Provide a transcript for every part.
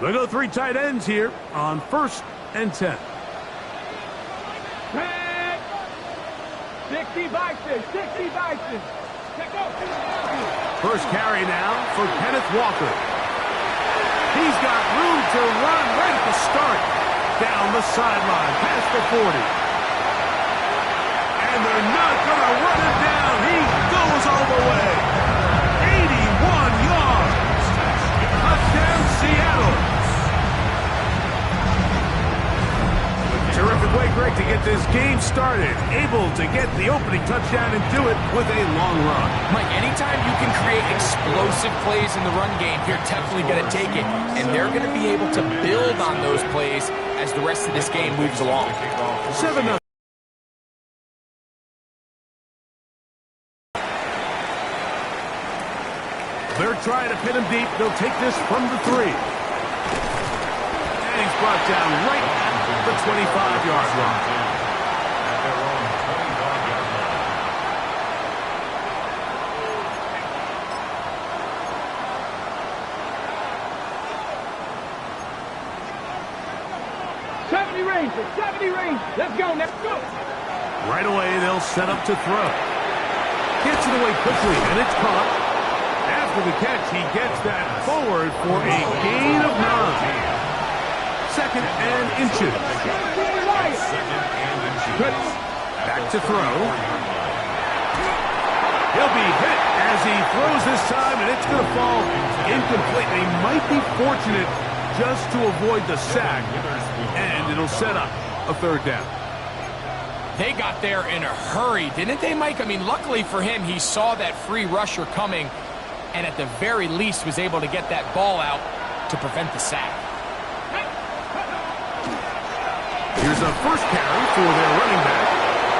They go three tight ends here on 1st and 10. 60 Bison, 60 Bison. First carry now for Kenneth Walker. He's got room to run right at the start. Down the sideline, past the 40. And they're not going to run him down. He goes all the way. 81 yards. Touchdown, Seattle. Terrific way, Greg, to get this game started. Able to get the opening touchdown and do it with a long run. Mike, anytime you can create explosive plays in the run game, you're definitely going to take it. And they're going to be able to build on those plays as the rest of this game moves along. 7-0. They're trying to pin him deep. They'll take this from the 3. And he's brought down right at the 25-yard line. Rangers, 70 Rangers. Let's go, let's go. Right away, they'll set up to throw. Gets it away quickly, and it's caught. After the catch, he gets that forward for a gain of 9. 2nd and inches. Back to throw. He'll be hit as he throws this time, and it's going to fall incomplete. They might be fortunate just to avoid the sack, and it'll set up a 3rd down. They got there in a hurry, didn't they, Mike? I mean, luckily for him, he saw that free rusher coming, and at the very least was able to get that ball out to prevent the sack. Here's a first carry for their running back,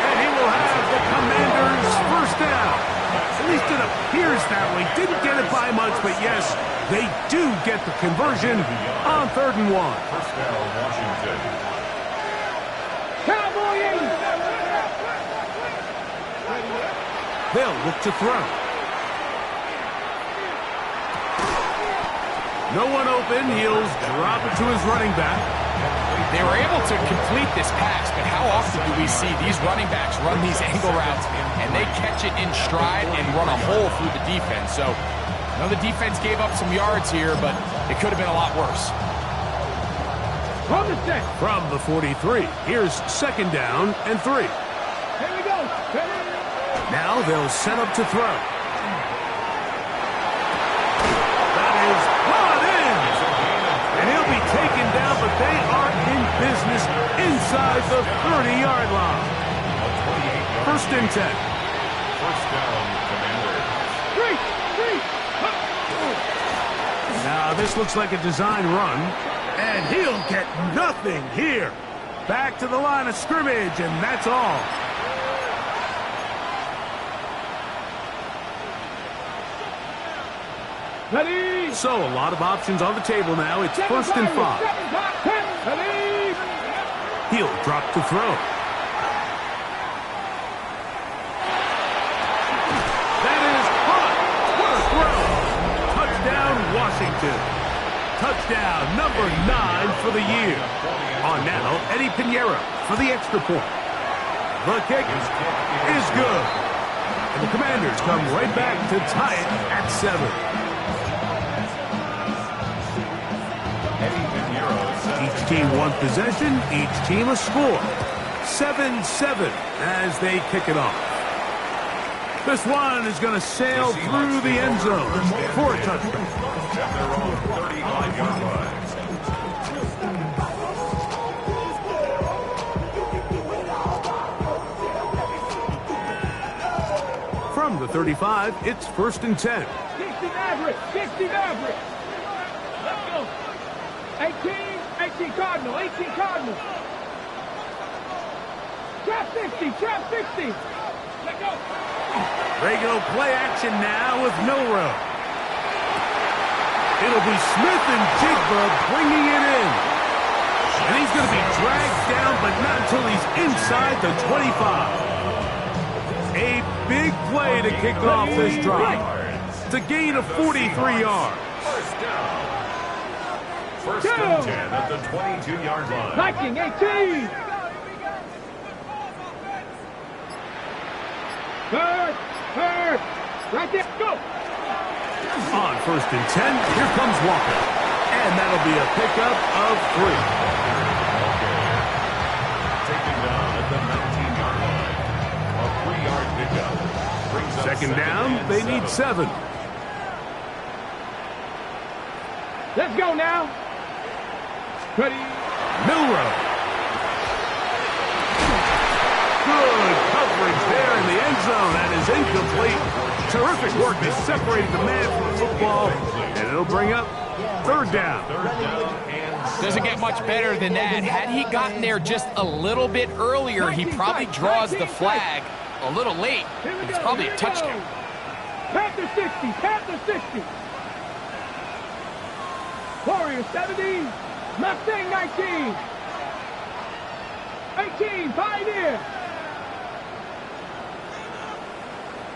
and he will have the Commanders' 1st down. At least it appears that way. Didn't get it by much, but yes, they do get the conversion on 3rd and 1. First down, Washington. They'll look to throw. No one open. He'll drop it to his running back. They were able to complete this pass, but how often do we see these running backs run these angle routes and they catch it in stride and run a hole through the defense? So I know the defense gave up some yards here, but it could have been a lot worse. From the 43, here's 2nd down and 3. Here we go. Now they'll set up to throw. That is brought in. And he'll be taken down, but they are in business inside the 30-yard line. 1st and 10. First down, Commanders. 3. Now this looks like a design run, and he'll get nothing here. Back to the line of scrimmage, and that's all. Ready. So a lot of options on the table now. It's 1st and 5. He'll drop to throw. That is hot. What a throw. Touchdown, Washington. Touchdown number 9 for the year. On now, Eddie Pinheiro for the extra point. The kick is good. And the Commanders come right back to tie it at 7. Each team one possession, each team a score. 7-7 as they kick it off. This one is going to sail through the end zone for a touchdown. From the 35, it's 1st and 10. 60 Maverick, 60 Maverick. Let's go. 18 Cardinal, 18 Cardinal. Trap 60, trap 60. Let go. Regular play action now with Milrow. It'll be Smith and Jigba bringing it in. And he's going to be dragged down, but not until he's inside the 25. A big play to kick off this drive. It's a gain of 43 yards. First down. First and 10 at the 22-yard line. Viking 18. Third. Right there. Go. On first and 10, here comes Walker. And that'll be a pickup of 3. Taken down at the 19-yard line. A 3-yard pickup. Brings up Second down, they need 7. Let's go now. Ready. Milrow. Good coverage there in the end zone. That is incomplete. Terrific work to separate the man from the football. And it'll bring up third down. Doesn't get much better than that. Had he gotten there just a little bit earlier, he probably draws the flag a little late. It's probably a touchdown. Panther 60. Panther 60. Warrior 70. Mustang 19. 18. Pioneer.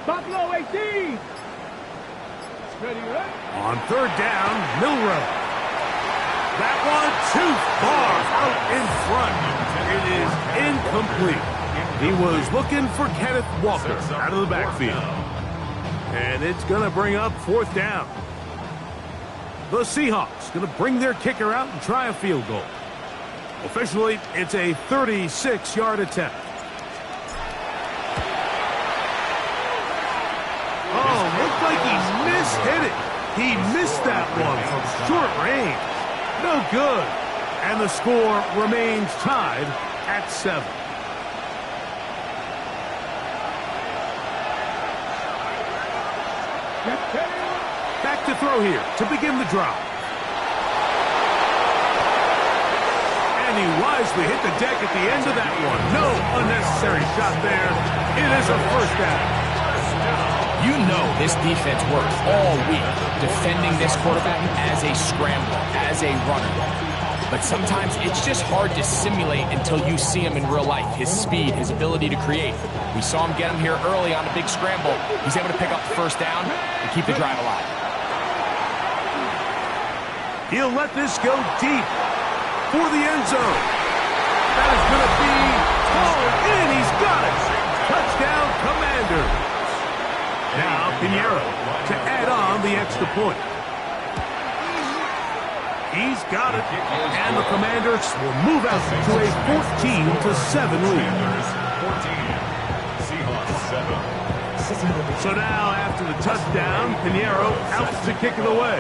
Buffalo 18. Ready, right? On third down, Milrow. That one too far out in front. It is incomplete. He was looking for Kenneth Walker out of the backfield. And it's going to bring up fourth down. The Seahawks going to bring their kicker out and try a field goal. Officially, it's a 36-yard attempt. Oh, looked like he mishit it. He missed that one from short range. No good. And the score remains tied at 7. Back to throw here to begin the drive. And he wisely hit the deck at the end of that one. No unnecessary shot there. It is a first down. You know this defense works all week defending this quarterback as a scrambler, as a runner. But sometimes it's just hard to simulate until you see him in real life. His speed, his ability to create. We saw him get him here early on a big scramble. He's able to pick up the first down and keep the drive alive. He'll let this go deep for the end zone. That is going to be hauled in. He's got it. Touchdown, Commanders. Now Pinheiro to add on the extra point. He's got it. And the Commanders will move out to a 14-7 lead. 14. Seahawks 7. So now after the touchdown, Pinheiro out to kick it away.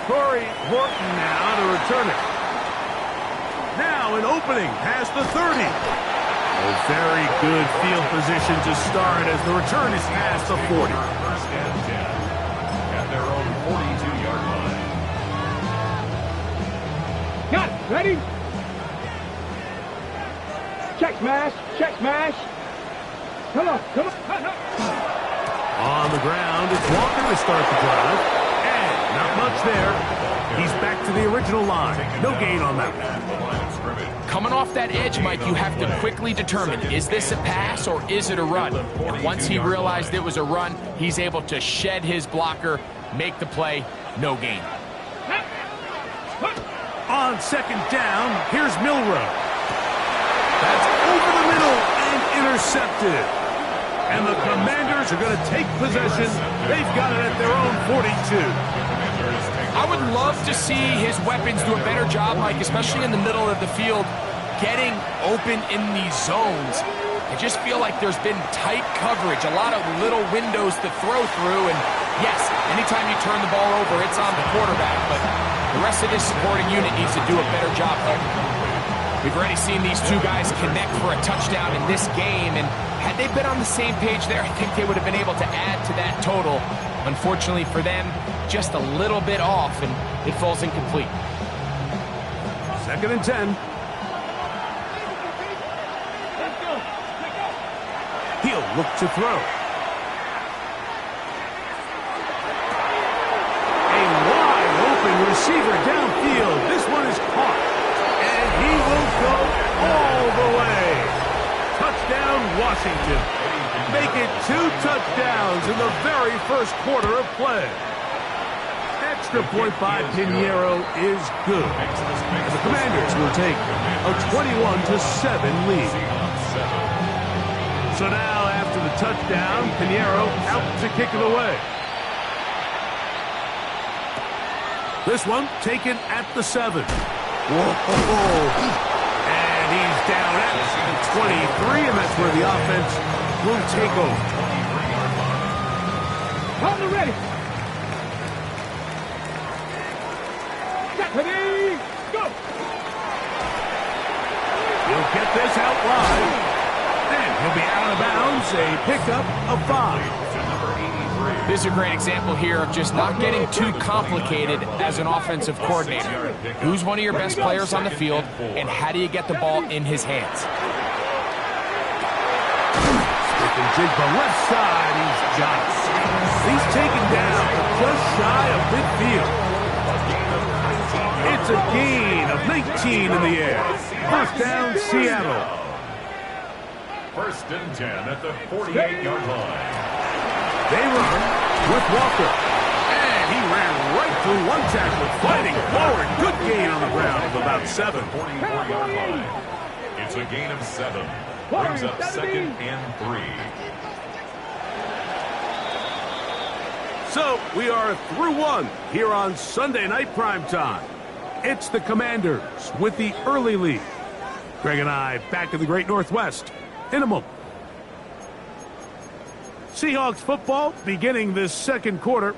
Corey Horton now to return it. Now an opening past the 30. A very good field position to start as the return is past the 40. First and 10 at their own 42-yard line. Got it. Ready? Check smash. Check smash. Come on. Come on. On the ground, it's Walker to start the drive. And not much there. He's back to the original line. No gain on that one. Coming off that edge, Mike, you have to quickly determine, is this a pass or is it a run? And once he realized it was a run, he's able to shed his blocker, make the play, no gain. On second down, here's Milrow. That's over the middle and intercepted. And the Commanders are going to take possession. They've got it at their own 42. I would love to see his weapons do a better job, Mike, especially in the middle of the field, getting open in these zones. I just feel like there's been tight coverage, a lot of little windows to throw through, and yes, anytime you turn the ball over, it's on the quarterback, but the rest of this supporting unit needs to do a better job. We've already seen these two guys connect for a touchdown in this game, and had they been on the same page there, I think they would have been able to add to that total. Unfortunately for them, just a little bit off, and it falls incomplete. Second and 10. He'll look to throw. A wide open receiver downfield. This one is caught. And he will go all the way. Touchdown, Washington. Make it 2 touchdowns in the very first quarter of play. extra point by Pinheiro is good. And the Commanders will take a 21-7 lead. So now, after the touchdown, Pinheiro out to kick it away. This one taken at the 7. Whoa. And he's down at the 23, and that's where the offense will take over. On the ready. Ready, go. He'll get this out wide. And he'll be out of bounds. A pickup of 5. This is a great example here of just not getting too complicated as an offensive coordinator. Who's one of your best players on the field, and how do you get the ball in his hands? Jigba left side, he's got it. He's taken down just shy of midfield. It's a gain of 19 in the air. First down, Seattle. First and 10 at the 48-yard line. They run with Walker. And he ran right through one tackle, fighting forward. Good gain on the ground of about 7. 44-yard line. It's a gain of 7. Brings up 2nd and 3. So we are through one here on Sunday Night Primetime. It's the Commanders with the early lead. Greg and I back in the Great Northwest in a moment. Seahawks football beginning this second quarter.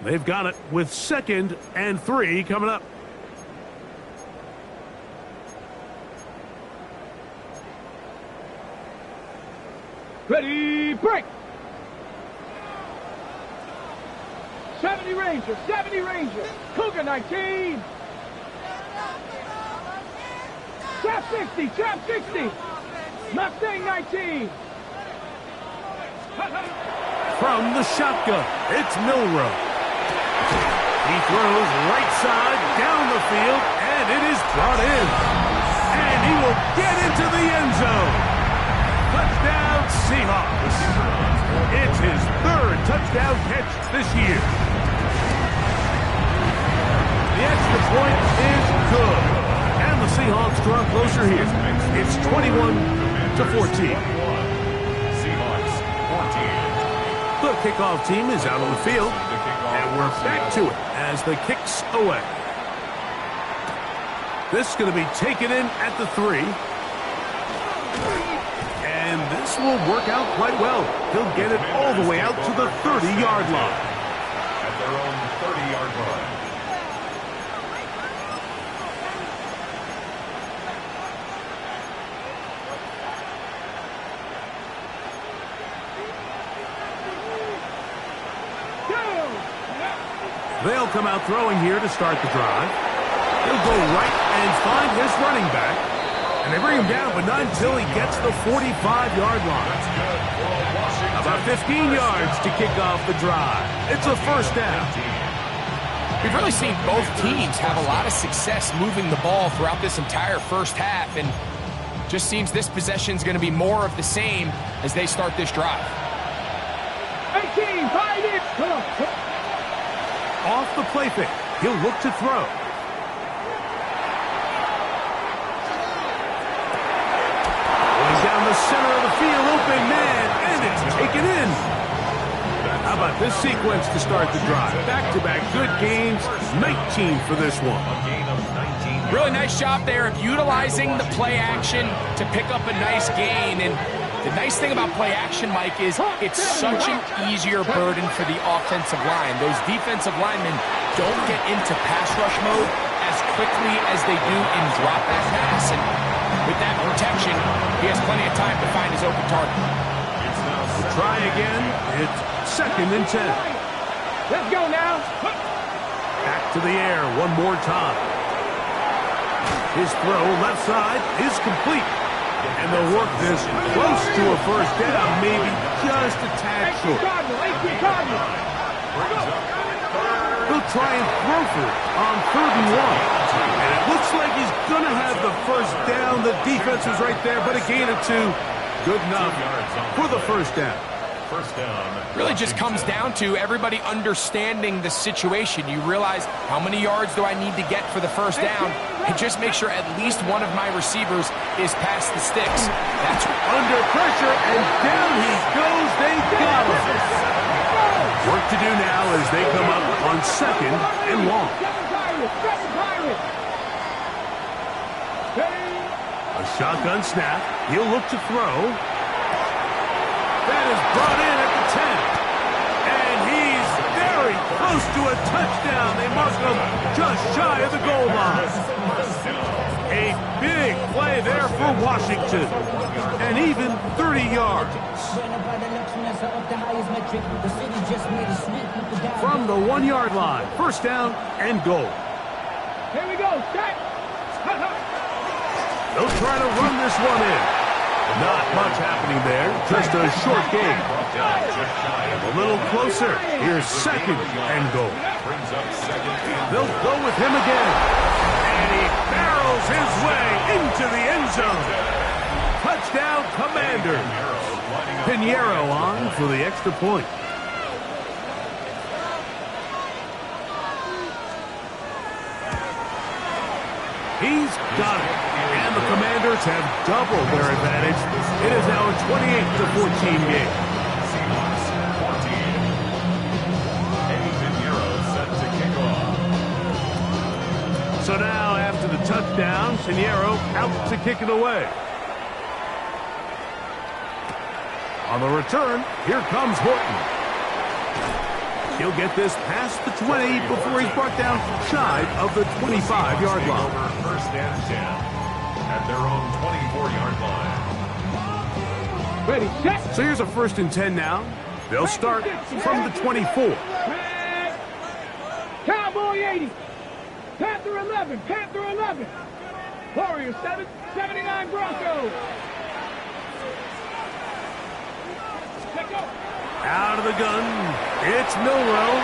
They've got it with 2nd and 3 coming up. Ready, break. 70 Rangers, 70 Rangers. Cougar 19. Trap 60, trap 60. Mustang 19. From the shotgun, it's Milrow. He throws right side down the field, and it is brought in. And he will get into the end zone. Touchdown, Seahawks. It's his 3rd touchdown catch this year. The extra point is good. And the Seahawks draw closer here. It's 21-14. Seahawks 14. The kickoff team is out on the field. And we're back to it as the kick's away. This is going to be taken in at the 3. And this will work out quite well. He'll get it all the way out to the 30-yard line. At their own 30-yard line. They'll come out throwing here to start the drive. He'll go right and find his running back. And they bring him down, but not until he gets the 45-yard line. About 15 yards to kick off the drive. It's a first down. We've really seen both teams have a lot of success moving the ball throughout this entire first half, and just seems this possession's going to be more of the same as they start this drive. 18, 5 inch. Come on. Off the play fake, he'll look to throw. Going down the center of the field, open man, and it's taken in. How about this sequence to start the drive? Back-to-back good gains, 19 for this one. A gain of 19. Really nice job there of utilizing the play action to pick up a nice gain. And the nice thing about play action, Mike, is it's such an easier burden for the offensive line. Those defensive linemen don't get into pass rush mode as quickly as they do in drop back pass. And with that protection, he has plenty of time to find his open target. We'll try again. It's 2nd and 10. Let's go now. Back to the air one more time. His throw left side is complete. And they'll work this close to a first down, maybe just a tad short. He'll try and throw for it on 3rd and 1. And it looks like he's going to have the first down. The defense was right there, but a gain of 2. Good enough for the first down. first down. Really just comes down to everybody understanding the situation. You realize how many yards do I need to get for the first down, and just make sure at least one of my receivers is past the sticks. That's under pressure, and down he goes. They got him. Work to do now as they come up on 2nd and long. A shotgun snap. He'll look to throw. That is brought in at the 10. And he's very close to a touchdown. They mark him just shy of the goal line. A big play there for Washington. And even 30 yards. From the 1-yard line. First down and goal. Here we go. Set. They'll try to run this one in. Not much happening there. Just a short game. A little closer. Here's 2nd and goal. They'll go with him again. And he barrels his way into the end zone. Touchdown, Commanders. Pinheiro on for the extra point. He's got it. And the Commanders have doubled their advantage. It is now a 28-14 game. Seahawks 14. Pinheiro set to kick off. So now, after the touchdown, Pinheiro out to kick it away. On the return, here comes Horton. He'll get this past the 20 before he's brought down shy of the 25-yard line. First and 10 at their own 24-yard line. Ready, set. So here's a 1st and 10 now. They'll start from the 24. Cowboy 80. Panther 11. Panther 11. Warriors 7. 79 Broncos. Let go. Out of the gun, it's Milroe.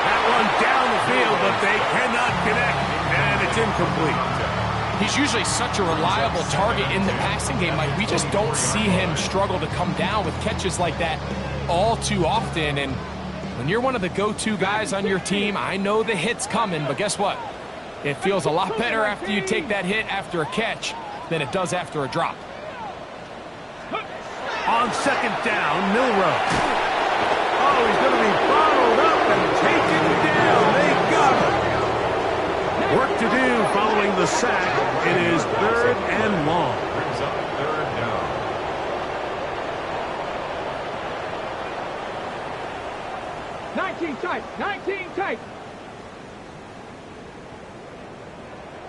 That one down the field, but they cannot connect, and it's incomplete. He's usually such a reliable target in the passing game. Like, we just don't see him struggle to come down with catches like that all too often. And when you're one of the go-to guys on your team, I know the hit's coming, but guess what? It feels a lot better after you take that hit after a catch than it does after a drop. On 2nd down, Milroe. Oh, he's going to be bottled up and taken down. They got him. Work to do following the sack. It is 3rd and long. Brings up 3rd down. Tight. 19 tight.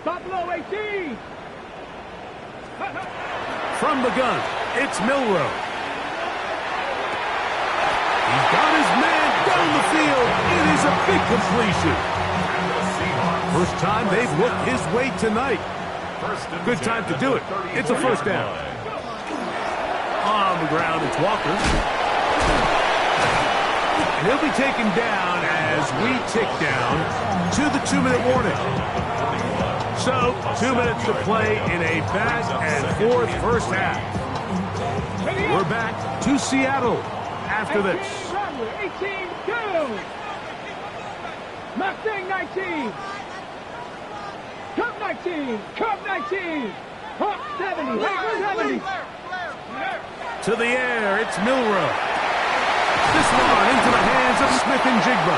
Buffalo 18. From the gun, it's Milroe. He's got his man down the field. It is a big completion. First time they've looked his way tonight. Good time to do it. It's a first down. On the ground, it's Walker. And he'll be taken down as we tick down to the 2-minute warning. So, 2 minutes to play in a back-and-forth first half. We're back to Seattle after this. 18-2. Mustang 19. Cub 19. Cub 19. Hawk 70. Hawk 70. To the air, it's Milroe. This one into the hands of Smith and Jigba.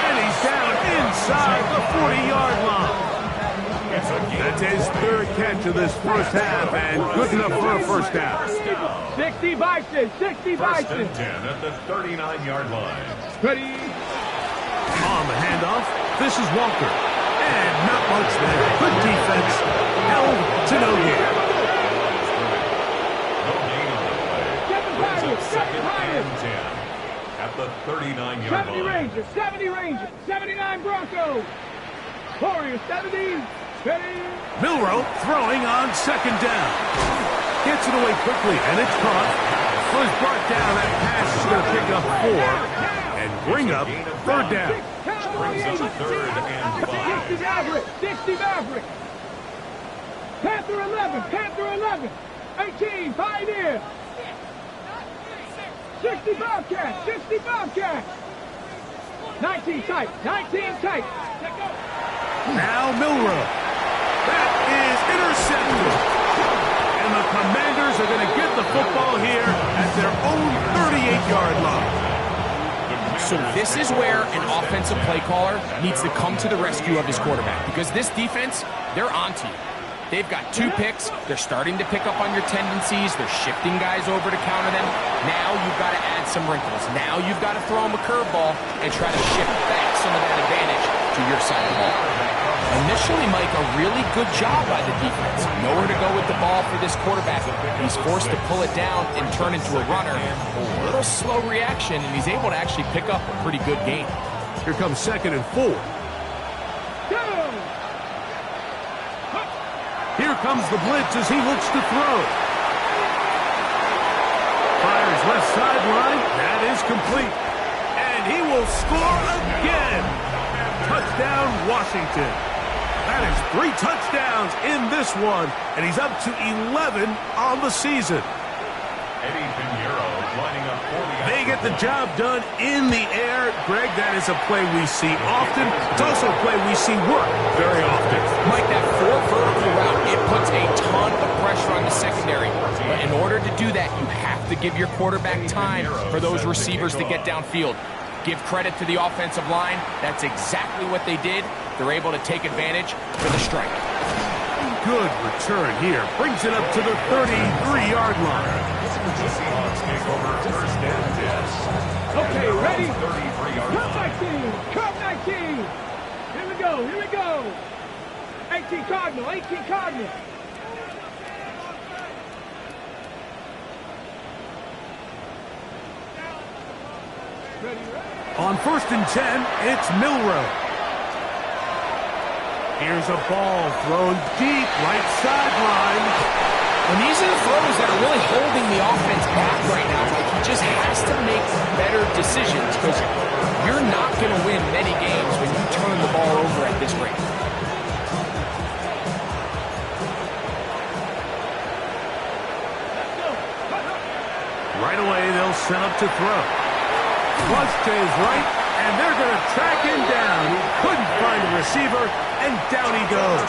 And he's down inside the 40-yard line. That's his 3rd catch of this first half, and good enough for a first down. 60 Bison. 60 First Bison. and 10 at the 39-yard line. Ready. On the handoff, this is Walker. And not much there. Good defense. Held to no gain. No gain on the play. Brings up 2nd and 10 at the 39-yard 70 line. Rangers. 70 Rangers. 79 Broncos. Warriors 70. Ready. Milroe throwing on 2nd down. Gets it away quickly, and it's caught. Was brought down. That pass is going to pick up 4 and bring up 3rd down. Brings up 3rd and 5. 60 Maverick. 60 Maverick. Panther 11. Panther 11. 18. Pioneer. 60 Bobcats, 60 Bobcats. 19 tight, 19 tight. Let go. Now Milroe. That is intercepted. And the Commanders are going to get the football here at their own 38-yard line. So this is where an offensive play caller needs to come to the rescue of his quarterback, because this defense, they're onto you. They've got 2 picks. They're starting to pick up on your tendencies. They're shifting guys over to counter them. Now you've got to add some wrinkles. Now you've got to throw them a curveball and try to shift back some of that advantage to your side of the ball. Initially, Mike, a really good job by the defense. Nowhere to go with the ball for this quarterback. He's forced to pull it down and turn into a runner. A little slow reaction, and he's able to actually pick up a pretty good gain. Here comes 2nd and 4. Here comes the blitz as he looks to throw. Fires left sideline. That is complete. And he will score again. Touchdown, Washington. That is 3 touchdowns in this one, and he's up to 11 on the season. Eddie Pinheiro lining up for the... They get the job done in the air. Greg, that is a play we see often. It's also a play we see work very often. Mike, that 4 vertical route, it puts a ton of pressure on the secondary. But in order to do that, you have to give your quarterback time for those receivers to get downfield. Give credit to the offensive line. That's exactly what they did. They're able to take advantage for the strike. Good return here. Brings it up to the 33-yard line. The Seahawks take over 1st and 10. Okay, ready? 33-yard line. Curve 19. Here we go, here we go. 18 Cardinal, 18 Cardinal. Ready, ready. On 1st and 10, it's Milroe. Here's a ball thrown deep, right sideline. And these are the throws that are really holding the offense back right now. Like, he just has to make better decisions, because you're not going to win many games when you turn the ball over at this rate. Right away, they'll set up to throw. Flush to his right, and they're going to track him down. He couldn't find a receiver, and down he goes.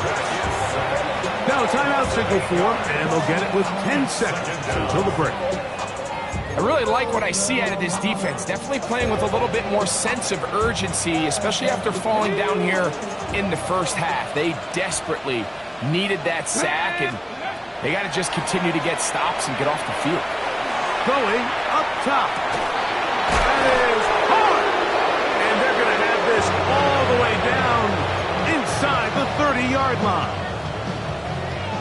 Now, timeout signal for him, and they'll get it with 10 seconds until the break. I really like what I see out of this defense. Definitely playing with a little bit more sense of urgency, especially after falling down here in the first half. They desperately needed that sack, and they got to just continue to get stops and get off the field. Going up top. That is hard. And they're going to have this all the way down inside the 30-yard line.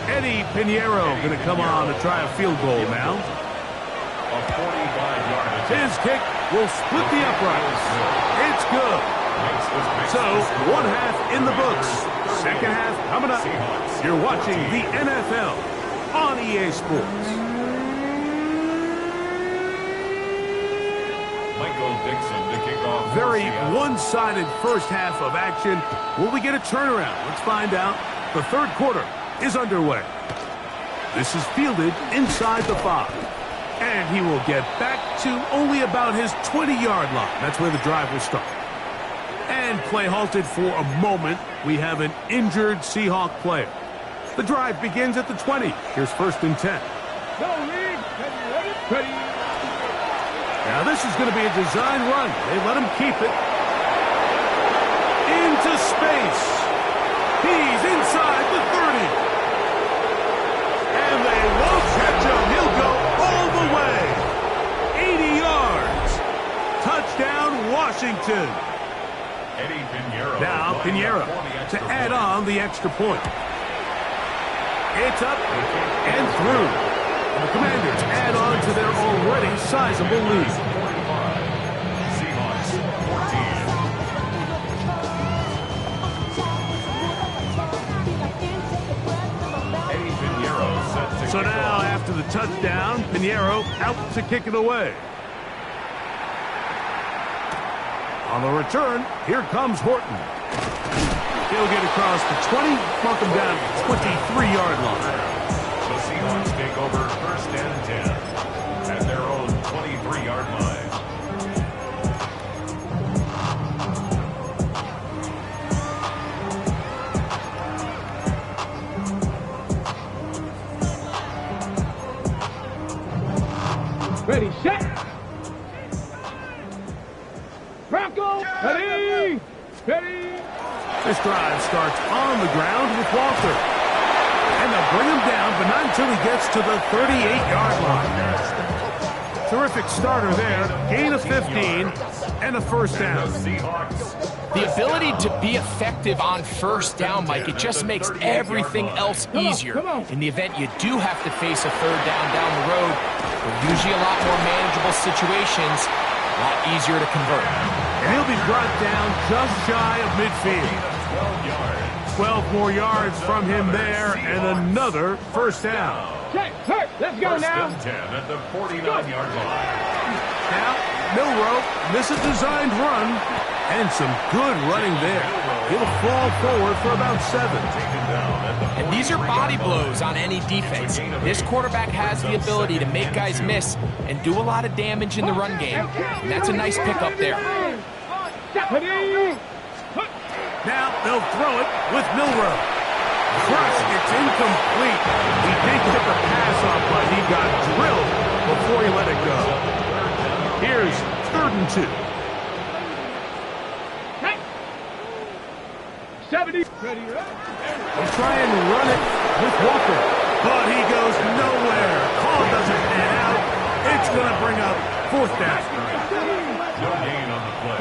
Eddie Pinheiro going to come on to try a field goal now. A 45-yard. His kick will split the uprights. It's good. So, 1 half in the books. 2nd half coming up. You're watching the NFL on EA Sports. Very one-sided first half of action. Will we get a turnaround? Let's find out. The 3rd quarter is underway. This is fielded inside the 5. And he will get back to only about his 20-yard line. That's where the drive will start. And play halted for a moment. We have an injured Seahawk player. The drive begins at the 20. Here's 1st and 10. Go, Lee. Ready. Now this is going to be a design run. They let him keep it. Into space. He's inside the 30. And they won't catch him. He'll go all the way. 80 yards. Touchdown, Washington. Eddie Pinheiro. Now Pinheiro to add on the extra point. It's up and through. And the Commanders add on to their already sizable lead. 45. Seahawks 14. Eddie Pinheiro set to So now, after the touchdown, Pinheiro out to kick it away. On the return, here comes Horton. He'll get across the 20, mark him down to the 23-yard line. The Seahawks take over 1st and 10 at their own 23-yard line. Ready, set. Bronco, ready. Ready. This drive starts on the ground with Walter. And they'll bring him down, but not until he gets to the 38-yard line. Terrific starter there. Gain of 15 and a first down. The ability to be effective on first down, Mike, it just makes everything else easier. In the event you do have to face a third down the road, they're usually a lot more manageable situations, a lot easier to convert. And he'll be brought down just shy of midfield. 12 more yards from him there, and another first down. Okay, let's go now. First and 10 at the 49-yard line. Now, Milroe, misadesigned run, and some good running there. He'll fall forward for about 7. And these are body blows on any defense. This quarterback has the ability to make guys miss and do a lot of damage in the run game. And that's a nice pickup there. Now they'll throw it with Milroe. Crush, it's incomplete. He did get the pass off, but he got drilled before he let it go. Here's 3rd and 2. 70. They'll try and run it with Walker, but he goes nowhere. Call doesn't pan out. It's going to bring up 4th down. No gain on the play.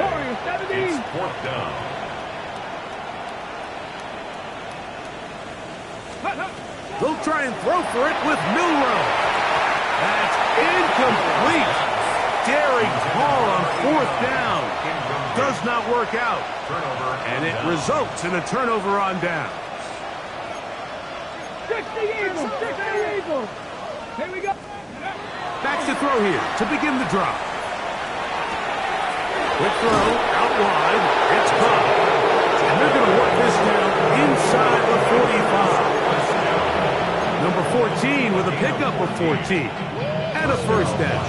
It's 4th down. They'll try and throw for it with Milroe. That's incomplete. Daring call on 4th down. Does not work out. And it results in a turnover on down. 60 Eagles, 60 Eagles. Here we go. Back to throw here to begin the drop. Quick throw out wide. It's caught. And they're going to work this down inside the 45. Number 14 with a pickup of 14. And a first down.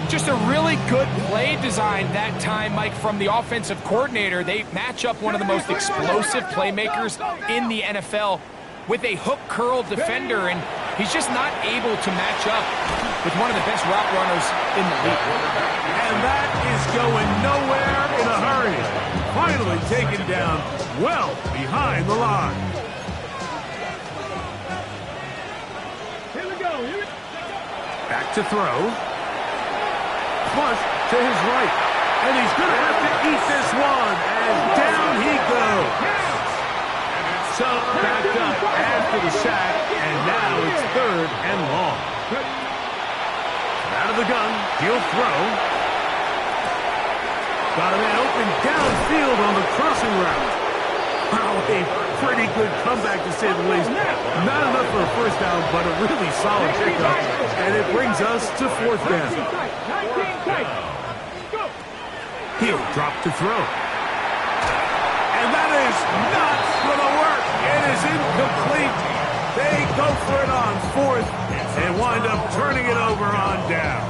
Just a really good play design that time, Mike, from the offensive coordinator. They match up one of the most explosive playmakers in the NFL with a hook curl defender, and he's just not able to match up with one of the best route runners in the league. And that is going nowhere in a hurry. Finally taken down well behind the line. Here we go. Back to throw. Flush to his right. And he's going to have to eat this one. And down he goes. So back up after the sack. And now it's 3rd and long. Out of the gun. He'll throw. Got a man open downfield on the crossing route. Wow, a pretty good comeback to say the least. Not enough for a first down, but a really solid pickup. And it brings us to 4th down. He'll drop to throw. And that is not going to work. It is incomplete. They go for it on 4th and wind up turning it over on down.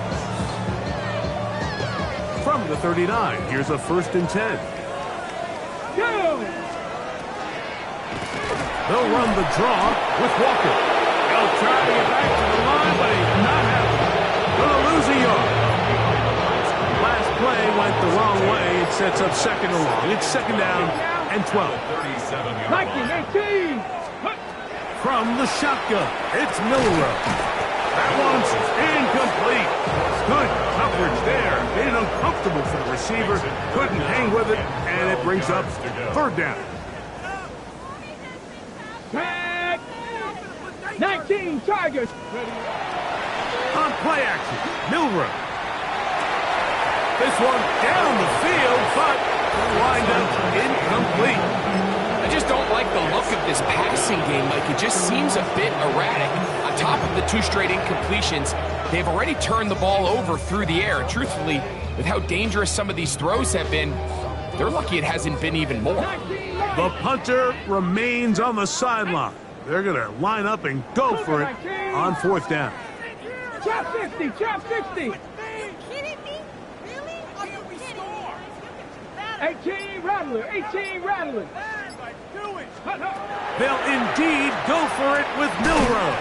From the 39, here's a 1st and 10. They'll run the draw with Walker. He'll try to get back to the line, but he's not happening. Going to lose a yard. Last play went the wrong way. It sets up 2nd and long. It's 2nd down and 12. 19, 18. From the shotgun, it's Milroe. That one's incomplete. Good coverage there. Made it uncomfortable for the receiver. Couldn't hang with it, and it brings up 3rd down. 19 Tigers. On play action, Milroe. This one down the field, but wind up incomplete. I just don't like the look of this passing game, Mike. It just seems a bit erratic. On top of the 2 straight incompletions, they've already turned the ball over through the air. And truthfully, with how dangerous some of these throws have been, they're lucky it hasn't been even more. The punter remains on the sideline. They're going to line up and go for it on 4th down. Chop 60, chop 60. Are you kidding me? Really? Are you score? 18 Rattler, 18 Rattler. They'll indeed go for it with Milroe.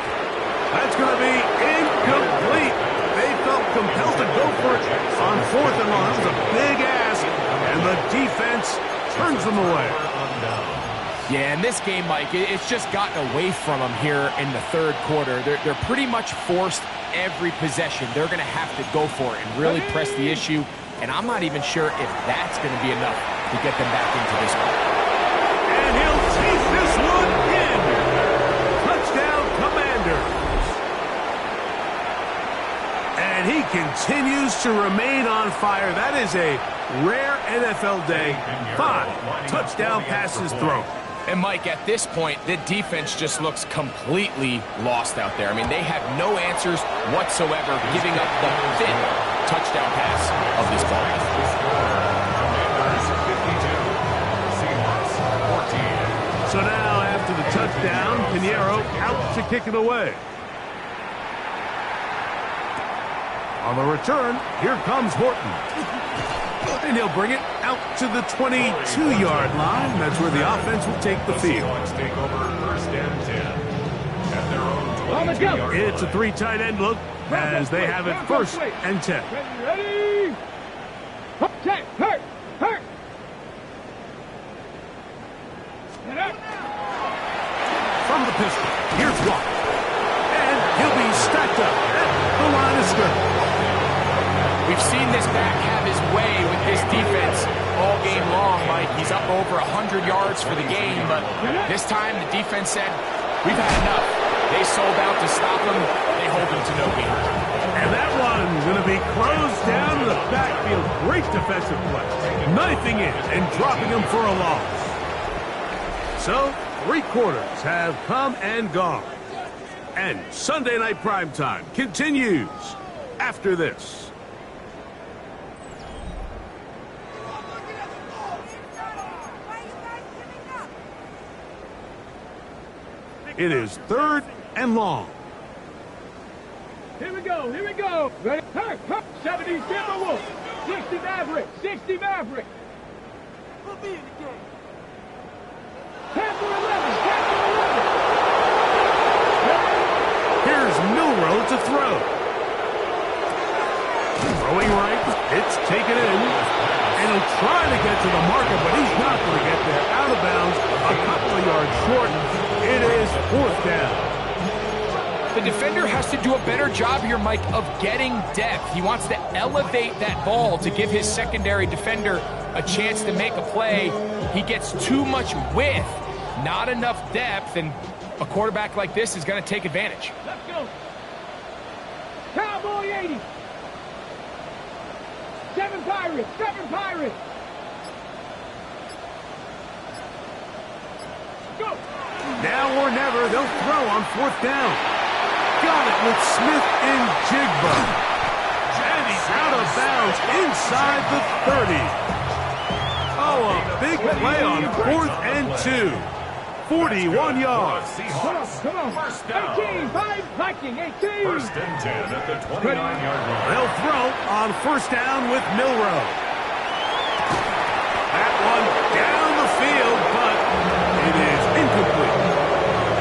That's going to be incomplete. They felt compelled to go for it on 4th and long. That was a big ask, and the defense turns them away. Yeah, in this game, Mike, it's just gotten away from them here in the 3rd quarter. They're pretty much forced every possession. They're going to have to go for it and really press the issue, and I'm not even sure if that's going to be enough to get them back into this one. And he'll take this one in. Touchdown, Commanders. And he continues to remain on fire. That is a rare NFL day. 5 touchdown passes thrown. And, Mike, at this point, the defense just looks completely lost out there. I mean, they have no answers whatsoever, giving up the 5th touchdown pass of this ball. So now, after the touchdown, Pinheiro out to kick it away. On the return, here comes Horton. And he'll bring it out to the 22-yard line. That's where the offense will take the field. Take over 1st and 10 at their own 22-yard line. It's a 3 tight end look as they have it 1st and 10. Ready? Okay, hurt. From the pistol, here's Walker. And he'll be stacked up at the line of scrimmage. We've seen this back have his way with this defense all game long, Mike. He's up over 100 yards for the game, but this time the defense said, we've had enough. They sold out to stop him. They hold him to no gain. And that one's going to be closed down in the backfield. Great defensive play. Knifing in and dropping him for a loss. So, 3 quarters have come and gone. And Sunday Night Primetime continues after this. It is 3rd and long. Here we go. Ready? Hurt. 70 Timberwolves. 60 Maverick. 60 Maverick. We'll be in the game. Panther 11. Here's Milrow to throw. Throwing right. It's taken in. And he'll try to get to the marker, but he's not going to get there. Out of bounds. A couple of yards short. It is 4th down. The defender has to do a better job here, Mike, of getting depth. He wants to elevate that ball to give his secondary defender a chance to make a play. He gets too much width, not enough depth, and a quarterback like this is going to take advantage. Let's go. Cowboy 80. 7 Pirates. Go. Now or never, they'll throw on 4th down. Got it with Smith and Jigba. And he's out of bounds inside the 30. Oh, a big play on 4th and 2. 41 yards. Come on. 18, 5, Viking, 18. 1st and 10 at the 29-yard line. They'll throw on 1st down with Milrow. That one down the field, but it is incomplete.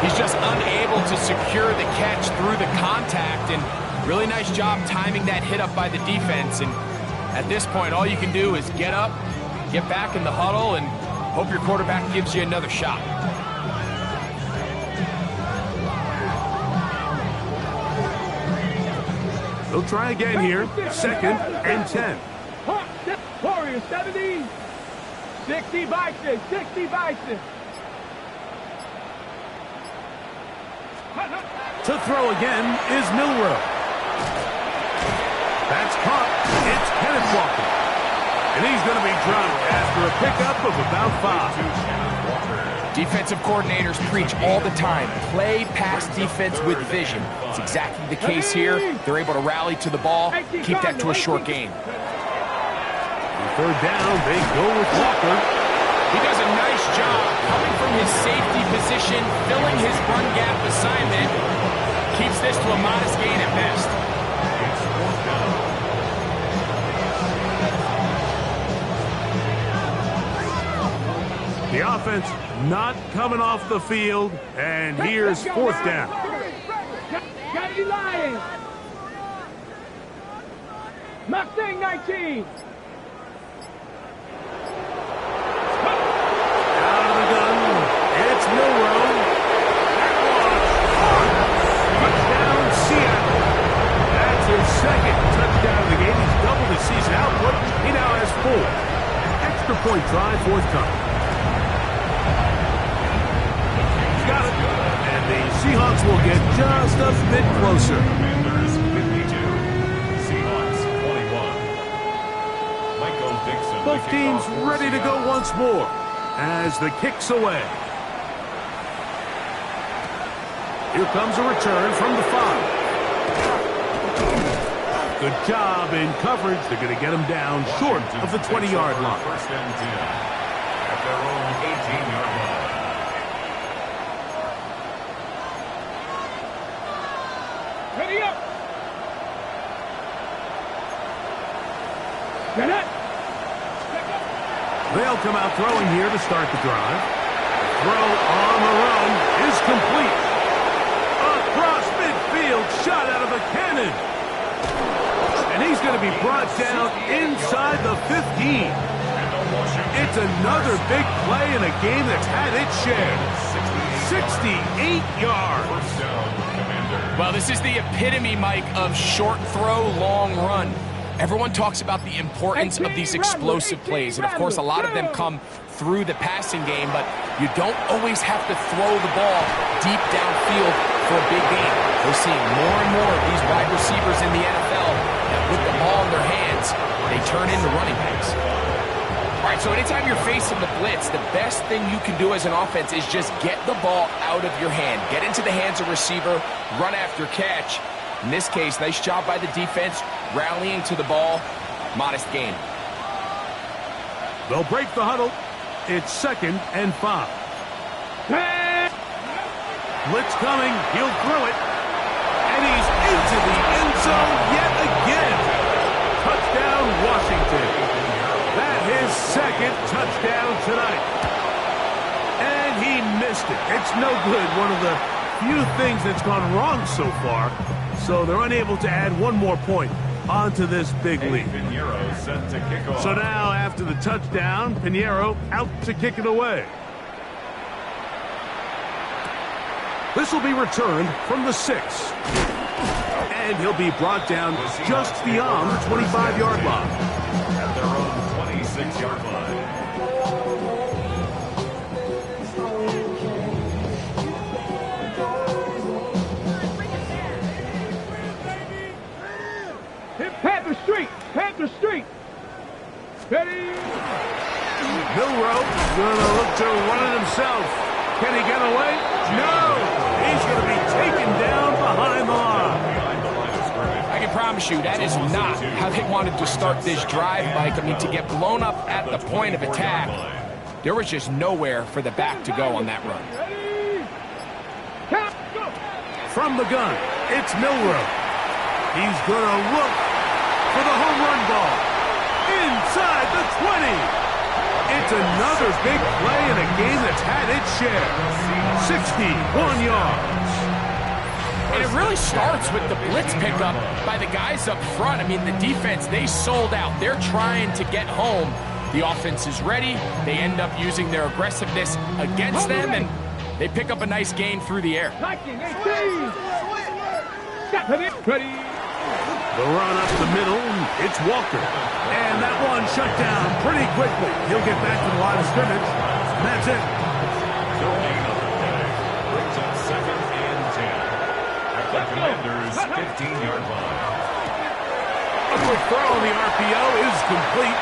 He's just unable to secure the catch through the contact, and really nice job timing that hit up by the defense. And at this point, all you can do is get up, get back in the huddle, and hope your quarterback gives you another shot. They'll try again here. 2nd and 10. Warriors 70. 60 Bison. To throw again is Milrow. That's caught. It's Kenneth Walker. And he's going to be dropped after a pickup of about 5. Defensive coordinators preach all the time, play pass defense with vision. It's exactly the case here. They're able to rally to the ball, keep that to a short gain. 3rd down, they go with Walker. He does a nice job coming from his safety position, filling his run gap assignment. Keeps this to a modest gain at best. The offense not coming off the field, and here's 4th down. Mustang 19. Out of the gun, it's Milrow. That was touchdown, Seattle. That's his second touchdown of the game. He's doubled his season output. He now has 4. Extra point try forthcoming. He's got it. And the Seahawks will get just a bit closer. Commanders 52, Seahawks 21. Michael Dixon. Both teams ready to go once more as the kick's away. Here comes a return from the 5. Good job in coverage. They're going to get him down short of the 20-yard line. First and 10 at their own 18-yard line. Ready up. Get it. They'll come out throwing here to start the drive. Throw on the run is complete. Across midfield, shot out of a cannon. And he's going to be brought down inside the 15. It's another big play in a game that's had its share. 68 yards. First down, Commanders. Well, this is the epitome, Mike, of short throw, long run. Everyone talks about the importance of these explosive plays, and of course a lot of them come through the passing game, but you don't always have to throw the ball deep downfield for a big game. We're seeing more and more of these wide receivers in the NFL that with the ball in their hands, they turn into running backs. All right, so anytime you're facing the blitz, the best thing you can do as an offense is just get the ball out of your hand. Get into the hands of receiver, run after catch. In this case, nice job by the defense, rallying to the ball. Modest gain. They'll break the huddle. It's 2nd and 5. Blitz coming. He'll throw it. And he's into the end zone yet again. Touchdown, Washington. That's his 2nd touchdown tonight. And he missed it. It's no good. One of the few things that's gone wrong so far. So they're unable to add one more point onto this big lead. Pinheiro set to kick off. So now, after the touchdown, Pinheiro out to kick it away. This will be returned from the 6. And he'll be brought down just beyond the 25-yard line. At their own 26-yard line. Panther Street! Panther Street! Ready! Milrow gonna look to run it himself. Can he get away? No! He's gonna be taken down behind the line. I can promise you that is not how they wanted to start this drive, Mike. I mean, to get blown up at the point of attack, there was just nowhere for the back to go on that run. Ready! Count, go! From the gun, it's Milrow. He's gonna look for the home run ball. Inside the 20. It's another big play in a game that's had its share. 61 yards. And it really starts with the blitz pickup by the guys up front. I mean, the defense, they sold out. They're trying to get home. The offense is ready. They end up using their aggressiveness against them, and they pick up a nice gain through the air. 19, 18. Ready! The run up the middle, it's Walker. And that one shut down pretty quickly. He'll get back to the line of scrimmage, and that's it. No gain on the play. Brings up 2nd and 10. At the Commanders' 15-yard line. A quick throw on the RPO is complete.